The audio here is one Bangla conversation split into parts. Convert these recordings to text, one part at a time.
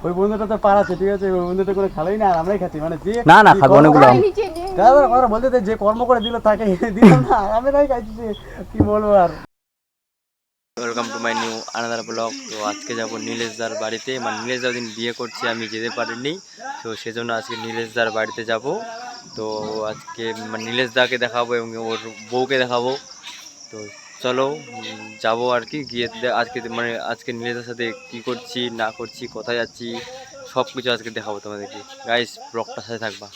ওই বন্ধুটা তো পাড়াচ্ছে, ঠিক আছে, ওই বন্ধুটা করে খালোই না, আর আমরাই খাচ্ছি, মানে যে না না খাবো অনেকগুলো আম। কথা বলতে যে কর্ম করে দিল তাকে দিলাম না, আমরাই খাচ্ছি, কি বলবো আর। Welcome to my new another blog. তো আজকে যাব নীলেশদার বাড়িতে, মানে নীলেশদার দিন বিয়ে করছে, আমি যেতে পারিনি, তো সেজন্য আজকে নীলেশদার বাড়িতে যাব। তো আজকে মানে নীলেশদাকে দেখাবো এবং ওর বউকে দেখাবো। তো চলো যাবো আর কি, গিয়ে আজকে মানে আজকে নীলেশদার সাথে কি করছি না করছি, কোথায় যাচ্ছি, সব কিছু আজকে দেখাবো তোমাদেরকে। গাইস ব্লগটার সাথে থাকবা।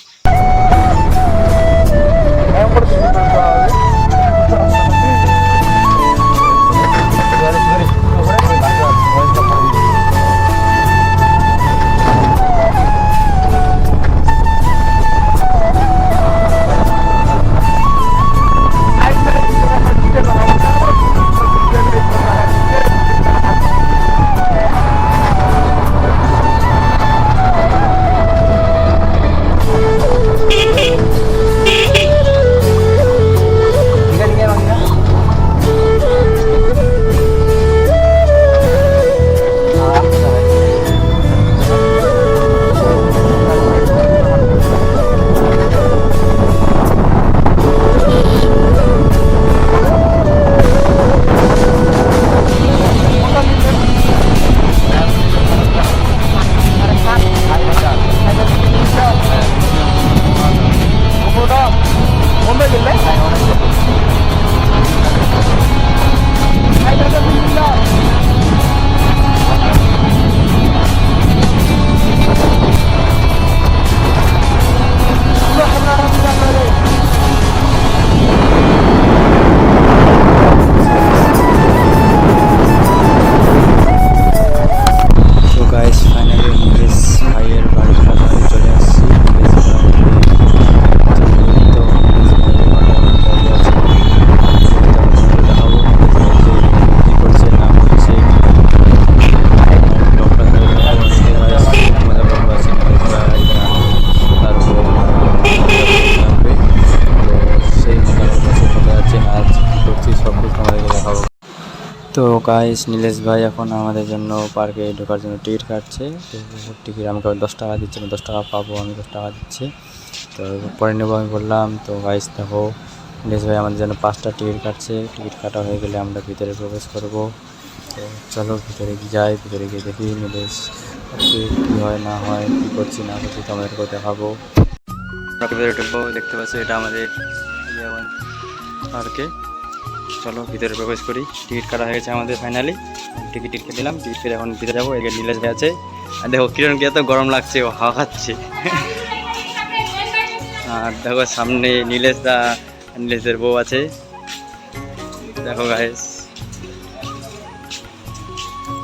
তো গাইস নীলেশ ভাই এখন আমাদের জন্য পার্কে ঢোকার জন্য টিকিট কাটছে। তো টিকিট আমাকে 10 টাকা দিচ্ছে, 10 টাকা পাবো, আমি 10 টাকা দিচ্ছি, তো পরে নেবো আমি বললাম। তো গাইস দেখো নীলেশ ভাই আমাদের জন্য 5টা টিকিট কাটছে। টিকিট কাটা হয়ে গেলে আমরা ভিতরে প্রবেশ করব। তো চলো ভিতরে যাই, ভিতরে গিয়ে দেখি নীলেশ কী হয় না হয়, কী করছি না করছি তোমাদেরকেও দেখাবো। আমরা ভিতরে ঢুকবো, দেখতে পাচ্ছি এটা আমাদের পার্কে। চলো ভিতরে প্রবেশ করি। টিকিট কাটা হয়ে গেছে আমাদের ফাইনালি, টিকিট কেটে দিলাম, টিকিট কেটে এখন ভিতরে যাবো। এখানে নীলেশ ভাই আছে, আর দেখো কিরণ কি এত গরম লাগছে, ও হাওয়া খাচ্ছে। আর দেখো সামনে নীলেশদের বউ আছে, দেখো গাইস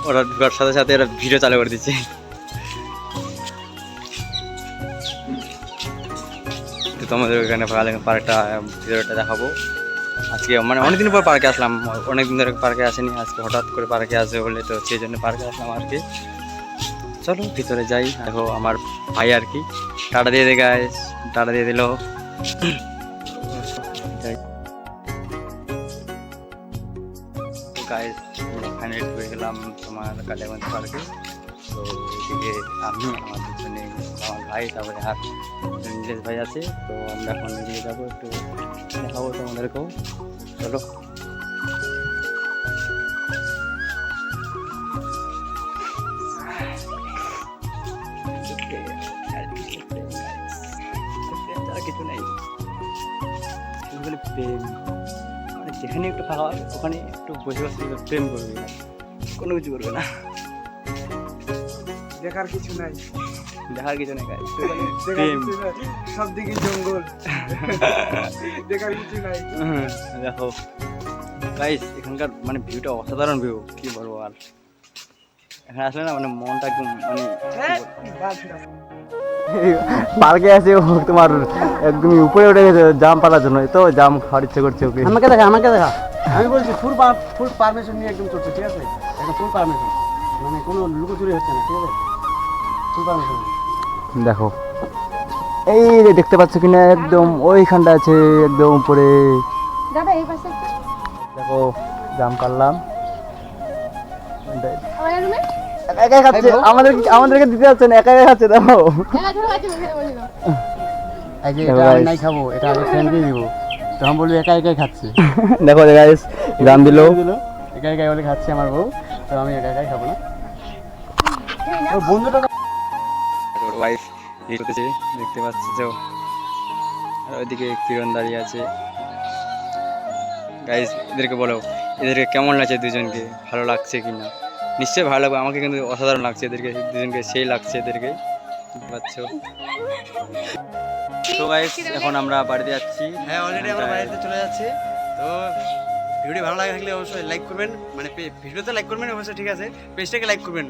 ওরা ঢোকার সাথে সাথে ওরা ভিডিও চালু করে দিচ্ছে। তো তোমাদের ওখানে পার্কটা ভিতরটা দেখাবো আজকে। মানে অনেকদিন পর পার্কে আসলাম, অনেকদিন ধরে পার্কে আসেনি, আজকে হঠাৎ করে পার্কে আসবে বলে, তো সেই জন্য পার্কে আসলাম আর কি। চলো ভিতরে যাই। দেখো আমার ভাই আর কি টাটা দিয়ে দে গাইস, টাটা দিয়ে দিল। গাইস ফাইনালি ঢুকে গেলাম তোমার কালিয়াগঞ্জ পার্কে। তো এদিকে আমি, আমার পিছনে আমার ভাই, তারপরে আর নীলেশ ভাই আছে। তো আমরা এখন এদিকে যাবো, একটু দেখাবো তোমাদেরকেও। চলো কিছু নেই, প্রেম মানে যেখানে একটু ফাঁকা হবে ওখানে একটু বসে বসে প্রেম করবে, না কোনো কিছু করবে না। দেখার কিছু নাই, দেখার কিছু নেই গাইস, প্রেম সব দিকে জঙ্গল, দেখার কিছু নাই। দেখো গাইস এখানকার মানে ভিউটা অসাধারণ ভিউ, কি বলবো আর। এখানে আসলে না মানে মনটা একদম মানে পার্কে আছে ও তোমার একদমই উপরে উঠে গেছে জাম পালার জন্য, তো জাম খাওয়ার ইচ্ছে করছে ওকে। আমাকে দেখা, আমি বলছি ফুল পারমিশন নিয়ে একদম চলছে, ঠিক আছে, একদম ফুল পারমিশন, মানে কোনো লুকোচুরি হচ্ছে না, ঠিক আছে, ফুল পারমিশন। দেখো এই যে দেখতে পাচ্ছ কিনা, একদম ওইখানটা আছে একদম উপরে। দেখো জাম পারলাম, একা খাচ্ছে, আমাদেরকে দিতে যাচ্ছে না, একা খাচ্ছে দেখো। এই যে এটা আমি নাই খাবো, এটা আমি ফ্রেন্ডকে দিব, তখন বলবি একা একাই খাচ্ছে। দেখো গাইস গান দিলো, একা একাই বলে খাচ্ছে আমার বউ, তো আমি একা একাই খাবো না। ওর বন্ধুটা ওর ওয়াইফ করতেছে দেখতে পাচ্ছি তো। আর ওইদিকে কিরণ দাঁড়িয়ে আছে। গাইস এদেরকে বলো, এদেরকে কেমন লাগছে দুজনকে, ভালো লাগছে কি না? নিশ্চয়ই ভালো লাগবে, আমাকে কিন্তু অসাধারণ লাগছে এদেরকে দুজনকে, সেই লাগছে এদেরকে, বুঝতে পারছো? তো গাইস এখন আমরা বাড়িতে যাচ্ছি। হ্যাঁ অলরেডি আমরা বাড়িতে চলে যাচ্ছি। তো ভিডিও ভালো লাগে থাকলে অবশ্যই লাইক করবেন, মানে ভিডিওতে লাইক করবেন অবশ্যই, ঠিক আছে, পেজটাকে লাইক করবেন।